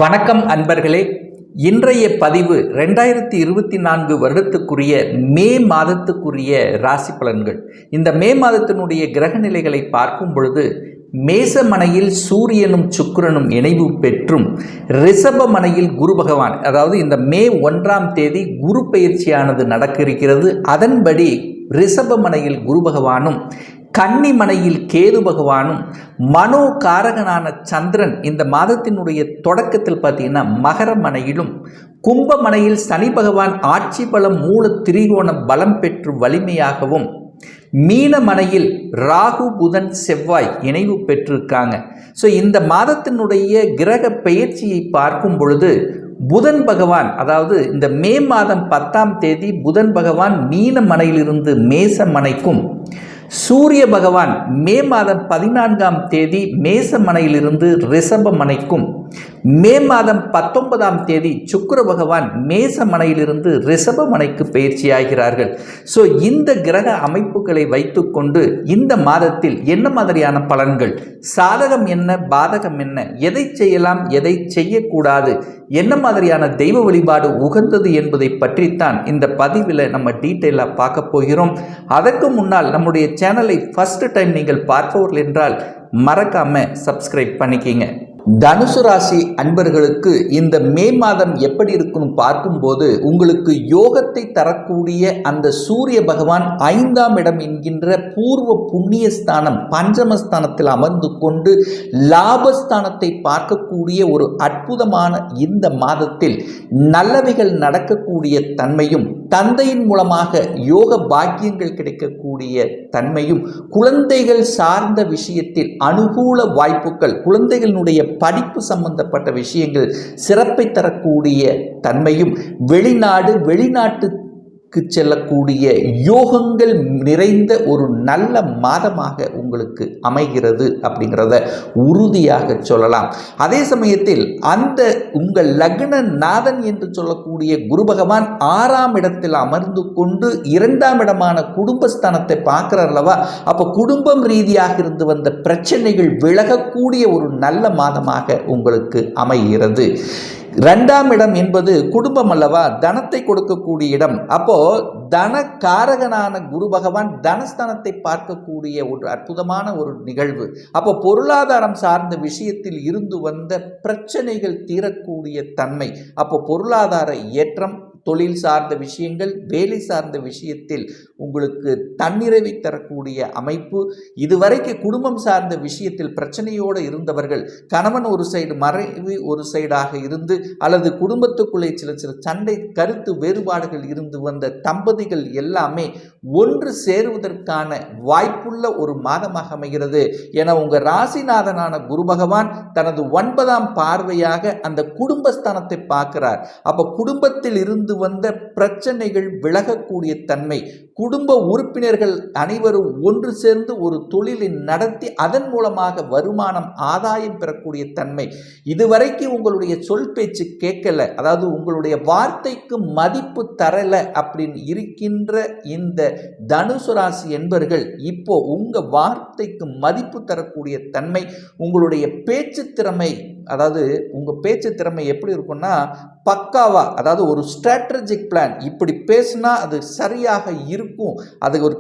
வணக்கம் அன்பர்களே. இன்றைய பதிவு 2024 வருடத்துக்குரிய மே மாதத்துக்குரிய ராசி பலன்கள். இந்த மே மாதத்தினுடைய கிரக நிலைகளை பார்க்கும் பொழுது மேசமனையில் சூரியனும் சுக்கிரனும் இணைவு பெற்றும் ரிஷபமனையில் குரு பகவான், அதாவது இந்த மே 1ஆம் தேதி குரு பயிற்சியானது நடக்க இருக்கிறது. அதன்படி ரிஷபமனையில் குரு பகவானும் கன்னிமனையில் கேது பகவானும் மனோகாரகனான சந்திரன் இந்த மாதத்தினுடைய தொடக்கத்தில் பார்த்தீங்கன்னா மகரமனையிலும் கும்பமனையில் சனி பகவான் ஆட்சி பலம் மூல திரிகோண பலம் பெற்று வலிமையாகவும் மீனமனையில் ராகு புதன் செவ்வாய் இணைவு பெற்றிருக்காங்க. ஸோ இந்த மாதத்தினுடைய கிரக பெயர்ச்சியை பார்க்கும் பொழுது புதன் பகவான், அதாவது இந்த மே மாதம் 10ஆம் தேதி புதன் பகவான் மீனமனையிலிருந்து மேசமனைக்கும், சூரிய பகவான் மே மாதம் 14ஆம் தேதி மேசமனையிலிருந்து ரிஷபமனைக்கும், மே மாதம் 19ஆம் தேதி சுக்கிர பகவான் மேசமனையிலிருந்து ரிஷபமனைக்கு பயிற்சியாகிறார்கள். ஸோ இந்த கிரக அமைப்புகளை வைத்துக்கொண்டு இந்த மாதத்தில் என்ன மாதிரியான பலன்கள், சாதகம் என்ன பாதகம் என்ன, எதை செய்யலாம் எதை செய்யக்கூடாது, என்ன மாதிரியான தெய்வ வழிபாடு உகந்தது என்பதை பற்றித்தான் இந்த பதிவில் நம்ம டீட்டெயிலாக பார்க்க போகிறோம். அதற்கு முன்னால் நம்முடைய சேனலை ஃபர்ஸ்ட் டைம் நீங்கள் பார்ப்பவர்கள் என்றால் மறக்காம சப்ஸ்கிரைப் பண்ணிக்கிங்க. தனுசு ராசி அன்பர்களுக்கு இந்த மே மாதம் எப்படி இருக்குன்னு பார்க்கும்போது உங்களுக்கு யோகத்தை தரக்கூடிய அந்த சூரிய பகவான் 5ஆம் இடம் என்கின்ற பூர்வ புண்ணிய ஸ்தானம் பஞ்சமஸ்தானத்தில் அமர்ந்து கொண்டு லாபஸ்தானத்தை பார்க்கக்கூடிய ஒரு அற்புதமான இந்த மாதத்தில் நல்லவைகள் நடக்கக்கூடிய தன்மையும், தந்தையின் மூலமாக யோக பாக்கியங்கள் கிடைக்கக்கூடிய தன்மையும், குழந்தைகள் சார்ந்த விஷயத்தில் அனுகூல வாய்ப்புகள், குழந்தைகளுடைய படிப்பு சம்பந்தப்பட்ட விஷயங்கள் சிறப்பை தரக்கூடிய தன்மையும், வெளிநாட்டுக்கு செல்லக்கூடிய யோகங்கள் நிறைந்த ஒரு நல்ல மாதமாக உங்களுக்கு அமைகிறது அப்படிங்கிறத உறுதியாக சொல்லலாம். அதே சமயத்தில் அந்த உங்கள் லக்ன நாதன் என்று சொல்லக்கூடிய குரு பகவான் 6ஆம் இடத்தில் அமர்ந்து கொண்டு 2ஆம் இடமான குடும்பஸ்தானத்தை பார்க்கிறார் அல்லவா? அப்போ குடும்பம் ரீதியாக இருந்து வந்த பிரச்சனைகள் விலகக்கூடிய ஒரு நல்ல மாதமாக உங்களுக்கு அமைகிறது. 2ஆம் இடம் என்பது குடும்பம் அல்லவா, தனத்தை கொடுக்கக்கூடிய இடம். அப்போ தனகாரகனான குரு பகவான் தனஸ்தானத்தை பார்க்கக்கூடிய ஒரு அற்புதமான ஒரு நிகழ்வு. அப்போ பொருளாதாரம் சார்ந்த விஷயத்தில் இருந்து வந்த பிரச்சனைகள் தீரக்கூடிய தன்மை, அப்போ பொருளாதார ஏற்றம், தொழில் சார்ந்த விஷயங்கள், வேலை சார்ந்த விஷயத்தில் உங்களுக்கு தன்னிறைவை தரக்கூடிய அமைப்பு. இதுவரைக்கு குடும்பம் சார்ந்த விஷயத்தில் பிரச்சனையோடு இருந்தவர்கள், கணவன் ஒரு சைடு மறைவு ஒரு சைடாக இருந்து, அல்லது குடும்பத்துக்குள்ளே சில சண்டை கருத்து வேறுபாடுகள் இருந்து வந்த தம்பதிகள் எல்லாமே ஒன்று சேருவதற்கான வாய்ப்புள்ள ஒரு மாதமாக அமைகிறது. என உங்கள் ராசிநாதனான குரு பகவான் தனது 9ஆம் பார்வையாக அந்த குடும்பஸ்தானத்தை பார்க்கிறார். அப்போ குடும்பத்தில் இருந்து வந்த பிரச்சனைகள் விலகக்கூடிய தன்மை, குடும்ப உறுப்பினர்கள் அனைவரும் ஒன்று சேர்ந்து ஒரு தொழிலை நடத்தி அதன் மூலமாக வருமானம் ஆதாயம் பெறக்கூடிய தன்மை. இதுவரைக்கு உங்களுடைய சொல் பேச்சு கேட்கல, அதாவது உங்களுடைய வார்த்தைக்கு மதிப்பு தரல அப்படின்னு இருக்கின்ற இந்த தனுசு ராசி என்பர்கள் இப்போ உங்க வார்த்தைக்கு மதிப்பு தரக்கூடிய தன்மை, உங்களுடைய பேச்சு திறமை, அதாவது உங்கள் பேச்சு திறமை எப்படி இருக்குன்னா பக்காவா, அதாவது ஒரு ஸ்ட்ராட்டஜிக் பிளான், இப்படி பேசினா அது சரியாக இருக்கும், அது ஒரு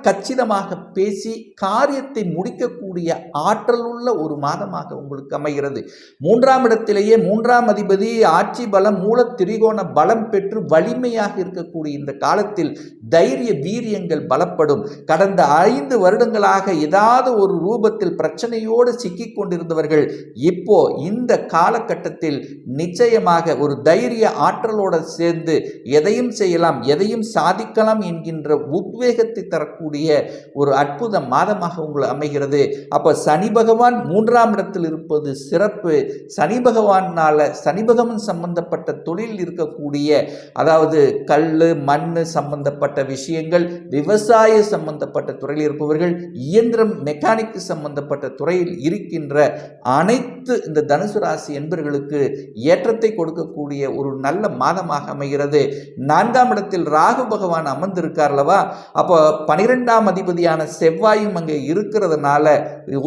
கச்சிதமாக பேசி காரியத்தை முடிக்கக்கூடிய ஆற்றல் உள்ள ஒரு மாதமாக உங்களுக்கு அமைகிறது. 3ஆம் இடத்திலேயே 3ஆம் அதிபதி ஆட்சி பலம் மூல திரிகோண பலம் பெற்று வலிமையாக இருக்கக்கூடிய இந்த காலத்தில் தைரிய வீரியங்கள் பலப்படும். கடந்த 5 வருடங்களாக ஏதாவது ஒரு ரூபத்தில் பிரச்சனையோடு சிக்கிக் கொண்டிருந்தவர்கள் இப்போ இந்த காலகட்டத்தில் நிச்சயமாக ஒரு தைரிய ஆற்றலோடு சேர்ந்து எதையும் செய்யலாம், எதையும் சாதிக்கலாம் என்கின்ற உத்வேகத்தை தரக்கூடிய ஒரு அற்புத மாதமாக உங்களுக்கு அமைகிறது. அப்ப சனி பகவான் 3ஆம் இடத்தில் இருப்பது சிறப்பு. சனி பகவானால சனி பகவான் சம்பந்தப்பட்ட தொழில் இருக்கக்கூடிய, அதாவது கல் மண் சம்பந்தப்பட்ட விஷயங்கள், விவசாய சம்பந்தப்பட்ட துறையில் இருப்பவர்கள், இயந்திரம் மெக்கானிக் சம்பந்தப்பட்ட துறையில் இருக்கின்ற அனைத்து இந்த தனுசு ராசி என்பவர்களுக்கு ஏற்றத்தை கொடுக்கக்கூடிய ஒரு நல்ல மாதமாக அமைகிறது. 4ஆம் இடத்தில் ராகு பகவான் அமர்ந்திருக்கார் அல்லவா, அப்போ 12ஆம் அதிபதியான செவ்வாயும் அங்கே இருக்கிறதுனால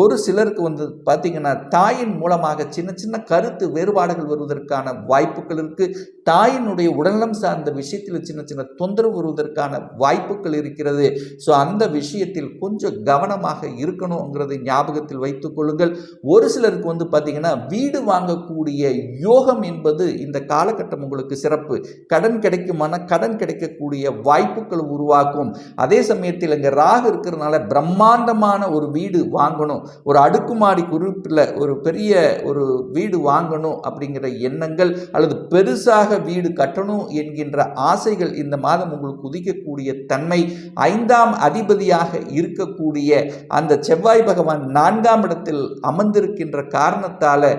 ஒரு சிலருக்கு வந்து பார்த்தீங்கன்னா தாயின் மூலமாக சின்ன சின்ன கருத்து வேறுபாடுகள் வருவதற்கான வாய்ப்புகள் இருக்கு. தாயினுடைய உடல்நலம் சார்ந்த விஷயத்தில் சின்ன சின்ன தொந்தரவு வருவதற்கான வாய்ப்புகள் இருக்கிறது. ஸோ அந்த விஷயத்தில் கொஞ்சம் கவனமாக இருக்கணுங்கிறதை ஞாபகத்தில் வைத்துக் கொள்ளுங்கள். ஒரு சிலருக்கு வந்து பார்த்தீங்கன்னா வீடு வாங்கக்கூடிய யோகம் என்பது இந்த காலகட்டம் உங்களுக்கு சிறப்பு. கடன் கிடைக்குமான கடன் கிடைக்கக்கூடிய வாய்ப்புகள் உருவாக்கும். அதே சமயத்தில் இங்கே ராகு இருக்கிறதுனால பிரம்மாண்டமான ஒரு வீடு வாங்கணும், ஒரு அடுக்குமாடி குறிப்பில் ஒரு பெரிய ஒரு வீடு வாங்கணும் அப்படிங்கிற எண்ணங்கள் அல்லது பெருசாக வீடு கட்டணும் என்கின்ற ஆசைகள் இந்த மாதம் உங்களுக்கு உதிக்கக்கூடிய தன்மை. 5ஆம் அதிபதியாக இருக்கக்கூடிய அந்த செவ்வாய் பகவான் 4ஆம் இடத்தில் அமர்ந்திருக்கின்ற காரணத்தால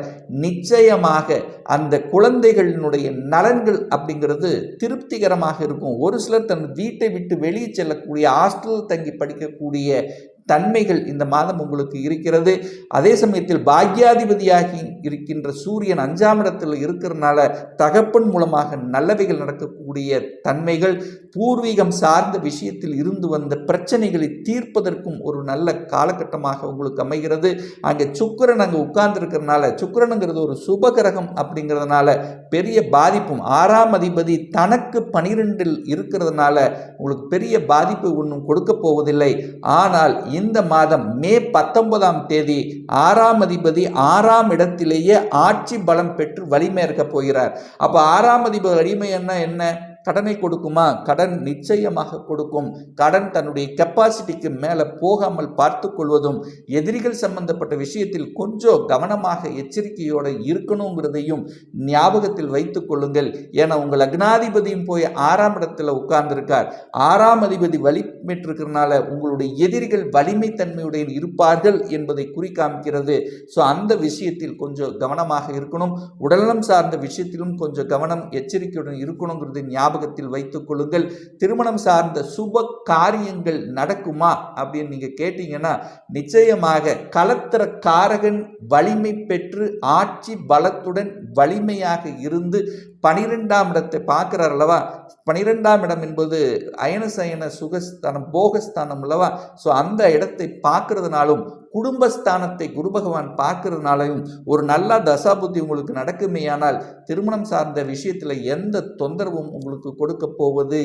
நிச்சயமாக அந்த குழந்தைகளினுடைய நலன்கள் அப்படிங்கிறது திருப்திகரமாக இருக்கும். ஒரு சிலர் தன் வீட்டை விட்டு வெளியே செல்லக்கூடிய, ஹாஸ்டல் தங்கி படிக்கக்கூடிய தன்மைகள் இந்த மாதம் உங்களுக்கு இருக்கிறது. அதே சமயத்தில் பாக்யாதிபதியாகி இருக்கின்ற சூரியன் 5ஆம் இடத்தில் இருக்கிறதுனால தகப்பன் மூலமாக நல்லவைகள் நடக்கக்கூடிய தன்மைகள், பூர்வீகம் சார்ந்த விஷயத்தில் இருந்து வந்த பிரச்சனைகளை தீர்ப்பதற்கும் ஒரு நல்ல காலகட்டமாக உங்களுக்கு அமைகிறது. அங்கே சுக்கிரன் அங்கே உட்கார்ந்துருக்கிறதுனால, சுக்கிரனுங்கிறது ஒரு சுபகிரகம் அப்படிங்கிறதுனால பெரிய பாதிப்பும், 6ஆம் அதிபதி தனக்கு 12இல் இருக்கிறதுனால உங்களுக்கு பெரிய பாதிப்பு ஒன்றும் கொடுக்க போவதில்லை. ஆனால் இந்த மாதம் மே 19ஆம் தேதி 6ஆம் அதிபதி 6ஆம் இடத்திலேயே ஆட்சி பலம் பெற்று வலிமை இருக்க போகிறார். அப்போ 6ஆம் அதிபதி வலிமைன்னா என்ன? கடனை கொடுக்குமா? கடன் நிச்சயமாக கொடுக்கும். கடன் தன்னுடைய கெப்பாசிட்டிக்கு மேலே போகாமல் பார்த்து கொள்வதும், எதிரிகள் சம்பந்தப்பட்ட விஷயத்தில் கொஞ்சம் கவனமாக எச்சரிக்கையோடு இருக்கணுங்கிறதையும் ஞாபகத்தில் வைத்துக் கொள்ளுங்கள். ஏன்னா உங்கள் லக்னாதிபதியும் போய் 6ஆம் இடத்துல உட்கார்ந்துருக்கார். 6ஆம் அதிபதி வலிமைற்றிருக்கிறதுனால உங்களுடைய எதிரிகள் வலிமை தன்மையுடைய இருப்பார்கள் என்பதை குறிக்காமிக்கிறது. ஸோ அந்த விஷயத்தில் கொஞ்சம் கவனமாக இருக்கணும். உடல்நலம் சார்ந்த விஷயத்திலும் கொஞ்சம் கவனம் எச்சரிக்கையுடன் இருக்கணுங்கிறது ஞாபகத்தில் வைத்துக் கொள்ளுங்கள். திருமணம் சார்ந்த சுப காரியங்கள் நடக்குமா அப்படின்னு நீங்க கேட்டீங்கன்னா, நிச்சயமாக கலத்திர காரகன் வலிமை பெற்று ஆட்சி பலத்துடன் வலிமையாக இருந்து 12ஆம் இடத்தை பார்க்கிறார் அல்லவா. 12ஆம் இடம் என்பது அயனசயன சுகஸ்தானம், போகஸ்தானம் அல்லவா. ஸோ அந்த இடத்தை பார்க்கறதுனாலும், குடும்பஸ்தானத்தை குரு பகவான் பார்க்கறதுனாலையும் ஒரு நல்ல தசாபுத்தி உங்களுக்கு நடக்குமேயானால் திருமணம் சார்ந்த விஷயத்தில் எந்த தொந்தரவும் உங்களுக்கு கொடுக்க போவது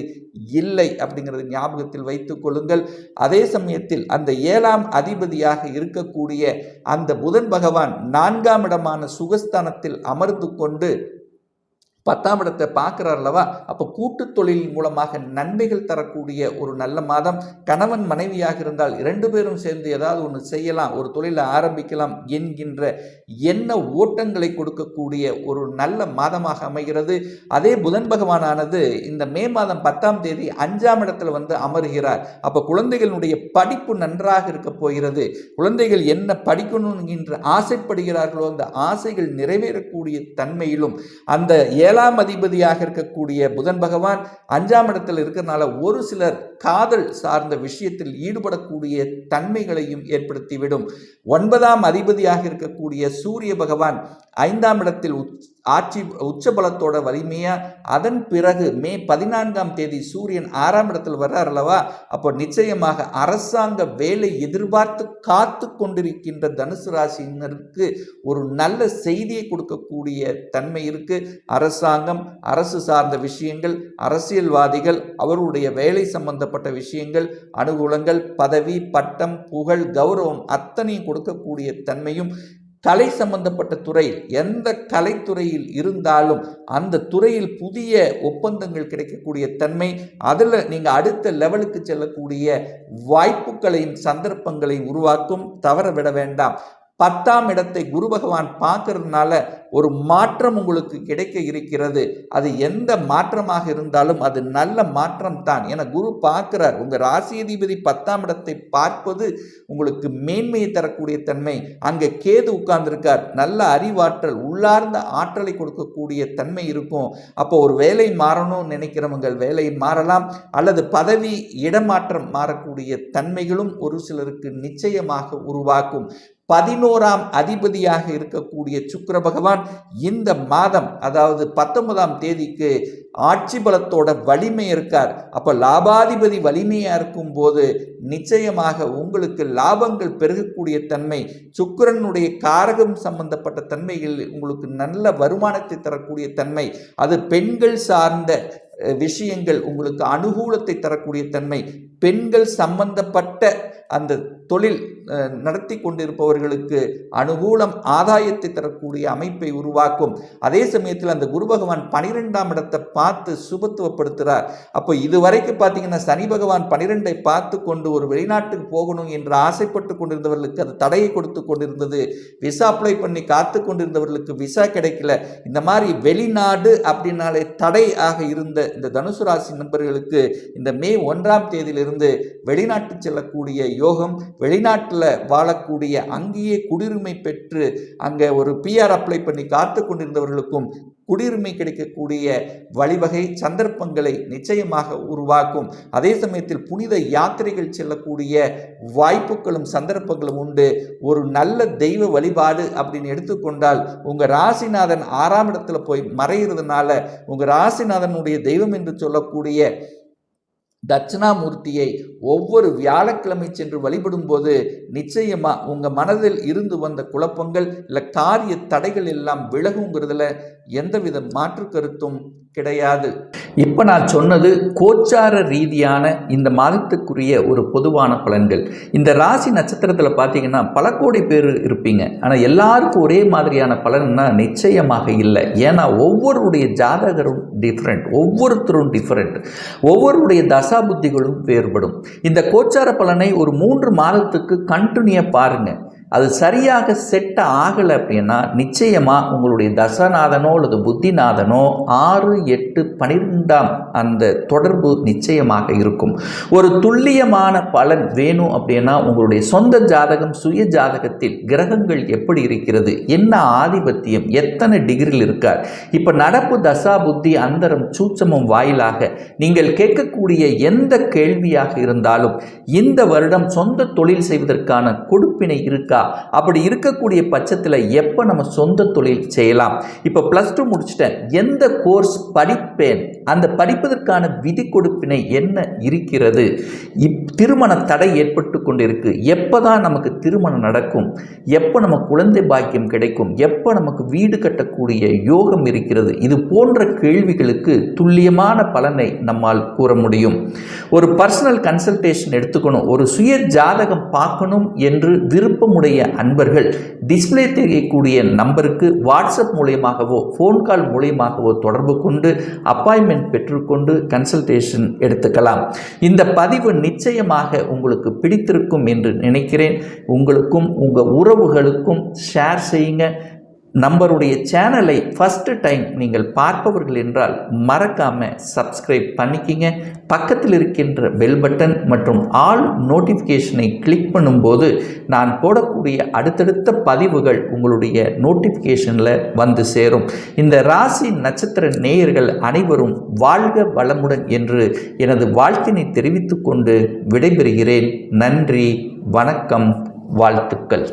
இல்லை அப்படிங்கிறது ஞாபகத்தில் வைத்துக் கொள்ளுங்கள். அதே சமயத்தில் அந்த 7ஆம் அதிபதியாக இருக்கக்கூடிய அந்த புதன் பகவான் 4ஆம் இடமான சுகஸ்தானத்தில் அமர்ந்து கொண்டு 10ஆம் இடத்தை பார்க்கிறார் அல்லவா. அப்போ கூட்டு தொழில் மூலமாக நன்மைகள் தரக்கூடிய ஒரு நல்ல மாதம். கணவன் மனைவியாக இருந்தால் 2 பேரும் சேர்ந்து ஏதாவது ஒன்று செய்யலாம், ஒரு தொழிலை ஆரம்பிக்கலாம் என்கின்ற எண்ண ஓட்டங்களை கொடுக்கக்கூடிய ஒரு நல்ல மாதமாக அமைகிறது. அதே புதன் பகவானானது இந்த மே மாதம் 10ஆம் தேதி 5ஆம் இடத்துல வந்து அமர்கிறார். அப்போ குழந்தைகளுடைய படிப்பு நன்றாக இருக்க போகிறது. குழந்தைகள் என்ன படிக்கணும் என்கின்ற ஆசைப்படுகிறார்களோ அந்த ஆசைகள் நிறைவேறக்கூடிய தன்மையிலும், அந்த 7ஆம் அதிபதியாக இருக்கக்கூடிய புதன் பகவான் 5ஆம் இடத்தில் இருக்கிறதுனால ஒரு சிலர் காதல் சார்ந்த விஷயத்தில் ஈடுபடக்கூடிய தன்மைகளையும் ஏற்படுத்திவிடும். 9ஆம் அதிபதியாக இருக்கக்கூடிய சூரிய பகவான் 5ஆம் இடத்தில் ஆட்சி உச்சபலத்தோட வலிமையா, அதன் பிறகு மே 14ஆம் தேதி சூரியன் 6ஆம் இடத்தில் வர்றார் அல்லவா. அப்போ நிச்சயமாக அரசாங்க வேலை எதிர்பார்த்து காத்து கொண்டிருக்கின்ற தனுசு ராசியினருக்கு ஒரு நல்ல செய்தியை கொடுக்கக்கூடிய தன்மை இருக்கு. அரசாங்கம், அரசு சார்ந்த விஷயங்கள், அரசியல்வாதிகள், அவருடைய வேலை சம்பந்தப்பட்ட விஷயங்கள், அனுகூலங்கள், பதவி, பட்டம், புகழ், கௌரவம் அத்தனையும் கொடுக்கக்கூடிய தன்மையும், கலை சம்பந்தப்பட்ட துறையில் எந்த கலைத்துறையில் இருந்தாலும் அந்த துறையில் புதிய ஒப்பந்தங்கள் கிடைக்கக்கூடிய தன்மை, அதில் நீங்கள் அடுத்த லெவலுக்கு செல்லக்கூடிய வாய்ப்புகளையும் சந்தர்ப்பங்களையும் உருவாக்கும். தவற விட வேண்டாம். 10ஆம் இடத்தை குரு பகவான் பார்க்கறதுனால ஒரு மாற்றம் உங்களுக்கு கிடைக்க இருக்கிறது. அது எந்த மாற்றமாக இருந்தாலும் அது நல்ல மாற்றம் தான். என குரு பார்க்கிறார். உங்கள் ராசியதிபதி 10ஆம் இடத்தை பார்ப்பது உங்களுக்கு மேன்மையை தரக்கூடிய தன்மை. அங்கே கேது உட்கார்ந்திருக்கார். நல்ல அறிவாற்றல், உள்ளார்ந்த ஆற்றலை கொடுக்கக்கூடிய தன்மை இருக்கும். அப்போ ஒரு வேலை மாறணும்னு நினைக்கிறவங்க வேலை மாறலாம், அல்லது பதவி இடமாற்றம் மாறக்கூடிய தன்மைகளும் ஒரு சிலருக்கு நிச்சயமாக உருவாக்கும். 11ஆம் அதிபதியாக இருக்கக்கூடிய சுக்கிர பகவான் இந்த மாதம், அதாவது 19ஆம் தேதிக்கு ஆட்சி பலத்தோட வலிமை இருக்கார். அப்போ லாபாதிபதி வலிமையாக இருக்கும் போது நிச்சயமாக உங்களுக்கு லாபங்கள் பெருகக்கூடிய தன்மை, சுக்கிரனுடைய காரகம் சம்பந்தப்பட்ட தன்மைகள் உங்களுக்கு நல்ல வருமானத்தை தரக்கூடிய தன்மை, அது பெண்கள் சார்ந்த விஷயங்கள் உங்களுக்கு அனுகூலத்தை தரக்கூடிய தன்மை, பெண்கள் சம்பந்தப்பட்ட அந்த தொழில் நடத்தி கொண்டிருப்பவர்களுக்கு அனுகூலம் ஆதாயத்தை தரக்கூடிய அமைப்பை உருவாக்கும். அதே சமயத்தில் அந்த குரு பகவான் 12ஆம் இடத்தை பார்த்து சுபத்துவப்படுத்துகிறார். அப்போ இதுவரைக்கும் பார்த்தீங்கன்னா சனி பகவான் 12ஐ பார்த்து கொண்டு ஒரு வெளிநாட்டுக்கு போகணும் என்று ஆசைப்பட்டு கொண்டிருந்தவர்களுக்கு அது தடையை கொடுத்து கொண்டிருந்தது. விசா அப்ளை பண்ணி காத்து கொண்டிருந்தவர்களுக்கு விசா கிடைக்கல. இந்த மாதிரி வெளிநாடு அப்படின்னாலே தடை ஆக இருந்த இந்த தனுசு ராசி நண்பர்களுக்கு இந்த மே 1ஆம் தேதியிலிருந்து வெளிநாட்டு செல்லக்கூடிய யோகம், வெளிநாட்டில் வாழக்கூடிய அங்கேயே குடியுரிமை பெற்று அங்கே ஒரு PR அப்ளை பண்ணி காத்து கொண்டிருந்தவர்களுக்கும் குடியுரிமை கிடைக்கக்கூடிய வழிவகை சந்தர்ப்பங்களை நிச்சயமாக உருவாக்கும். அதே சமயத்தில் புனித யாத்திரைகள் செல்லக்கூடிய வாய்ப்புகளும் சந்தர்ப்பங்களும் உண்டு. ஒரு நல்ல தெய்வ வழிபாடு அப்படின்னு எடுத்துக்கொண்டால் உங்கள் ராசிநாதன் 6ஆம் இடத்துல போய் மறைகிறதுனால உங்கள் ராசிநாதனுடைய தெய்வம் என்று சொல்லக்கூடிய தட்சிணாமூர்த்தியை ஒவ்வொரு வியாழக்கிழமை சென்று வழிபடும் போது நிச்சயமா உங்க மனதில் இருந்து வந்த குழப்பங்கள் இல்லை காரிய தடைகள் எல்லாம் விலகுங்கிறதுல எந்தவித மாற்று கருத்தும் கிடையாது. இப்போ நான் சொன்னது கோச்சார ரீதியான இந்த மாதத்துக்குரிய ஒரு பொதுவான பலன்கள். இந்த ராசி நட்சத்திரத்தில் பார்த்தீங்கன்னா பல கோடி பேர் இருப்பீங்க, ஆனால் எல்லாருக்கும் ஒரே மாதிரியான பலன்னா நிச்சயமாக இல்லை. ஏன்னா ஒவ்வொருடைய ஜாதகரும் டிஃப்ரெண்ட், ஒவ்வொருத்தரும் டிஃப்ரெண்ட், ஒவ்வொருடைய தசா புத்திகளும் வேறுபடும். இந்த கோச்சார பலனை ஒரு 3 மாதத்துக்கு கண்டினியூவாக பாருங்கள். அது சரியாக செட் ஆகலை அப்படின்னா நிச்சயமாக உங்களுடைய தசநாதனோ அல்லது புத்திநாதனோ 6, 8, 12ஆம் அந்த தொடர்பு நிச்சயமாக இருக்கும். ஒரு துல்லியமான பலன் வேணும் அப்படின்னா உங்களுடைய சொந்த ஜாதகம், சுய ஜாதகத்தில் கிரகங்கள் எப்படி இருக்கிறது, என்ன ஆதிபத்தியம், எத்தனை டிகிரியில் இருக்கார், இப்போ நடப்பு தசா புத்தி அந்தரம் சூட்சமும் வாயிலாக நீங்கள் கேட்கக்கூடிய எந்த கேள்வியாக இருந்தாலும் இந்த வருடம் சொந்த தொழில் செய்வதற்கான கொடுப்பினை இருக்கா, அப்படி இருக்கக்கூடிய பட்சத்தில் எப்போ நம்ம சொந்த தொழில் செய்யலாம், இப்போ +2 முடிச்சிட்டேன் எந்த கோர்ஸ் படிப்பேன், அந்த படிப்பதற்கான விதி கொடுப்பினை என்ன இருக்கிறது, திருமண தடை ஏற்பட்டு கொண்டிருக்கு, எப்போ தான் நமக்கு திருமணம் நடக்கும், எப்போ நம்ம குழந்தை பாக்கியம் கிடைக்கும், எப்போ நமக்கு வீடு கட்டக்கூடிய யோகம் இருக்கிறது, இது போன்ற கேள்விகளுக்கு துல்லியமான பலனை நம்மால் கூற முடியும். ஒரு பர்சனல் கன்சல்டேஷன் எடுத்துக்கணும், ஒரு சுய ஜாதகம் பார்க்கணும் என்று விருப்பமுடைய அன்பர்கள் டிஸ்பிளே தெரியக்கூடிய நம்பருக்கு வாட்ஸ்அப் மூலமாகவோ ஃபோன் கால் மூலமாகவோ தொடர்பு கொண்டு அப்பாயின்மெண்ட் பெற்றுக்கொண்டு கன்சல்டேஷன் எடுத்துக்கலாம். இந்த பதிவு நிச்சயமாக உங்களுக்கு பிடித்திருக்கும் என்று நினைக்கிறேன். உங்களுக்கும் உங்கள் உறவுகளுக்கும் ஷேர் செய்யுங்க. நம்மளுடைய சேனலை ஃபஸ்ட்டு டைம் நீங்கள் பார்ப்பவர்கள் என்றால் மறக்காமல் சப்ஸ்கிரைப் பண்ணிக்கிங்க. பக்கத்தில் இருக்கின்ற பெல் பட்டன் மற்றும் ஆல் நோட்டிஃபிகேஷனை கிளிக் பண்ணும்போது நான் போடக்கூடிய அடுத்தடுத்த பதிவுகள் உங்களுடைய நோட்டிஃபிகேஷனில் வந்து சேரும். இந்த ராசி நட்சத்திர நேயர்கள் அனைவரும் வாழ்க வளமுடன் என்று எனது வாழ்த்தினை தெரிவித்துக் கொண்டு விடைபெறுகிறேன். நன்றி, வணக்கம், வாழ்த்துக்கள்.